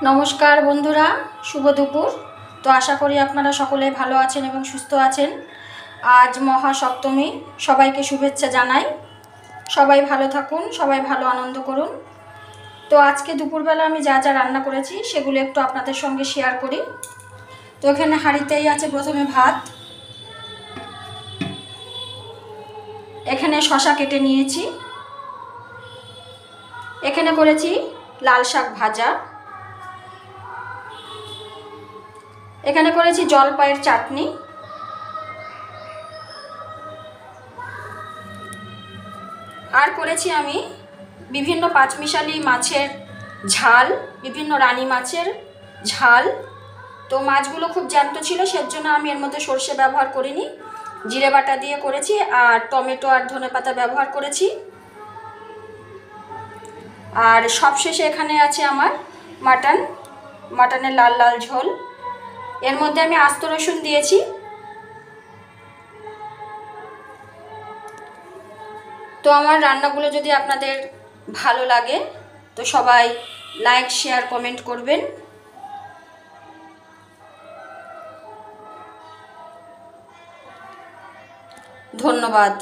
নমস্কার বন্ধুরা, শুভ দুপুর। তো আশা করি আপনারা সকলে ভালো আছেন এবং সুস্থ আছেন। আজ মহাসপ্তমী, সবাইকে শুভেচ্ছা জানাই। সবাই ভালো থাকুন, সবাই ভালো আনন্দ করুন। তো আজকে দুপুরবেলা আমি যা যা রান্না করেছি সেগুলো একটু আপনাদের সঙ্গে শেয়ার করি। তো এখানে হাঁড়িতেই আছে প্রথমে ভাত, এখানে শসা কেটে নিয়েছি, এখানে করেছি লাল শাক ভাজা, এখানে করেছি জলপাইয়ের চাটনি, আর করেছি আমি বিভিন্ন পাঁচমিশালি মাছের ঝাল, বিভিন্ন রানী মাছের ঝাল। তো মাছগুলো খুব জ্যান্ত ছিল, সেজন্য আমি এর মধ্যে সর্ষে ব্যবহার করিনি, জিরে বাটা দিয়ে করেছি, আর টমেটো আর ধনেপাতা ব্যবহার করেছি। আর সবশেষে এখানে আছে আমার মাটনের লাল লাল ঝোল। এর মধ্যে আমি আস্ত রসুন দিয়েছি। তো আমার রান্নাগুলো যদি আপনাদের ভালো লাগে তো সবাই লাইক, শেয়ার, কমেন্ট করবেন। ধন্যবাদ।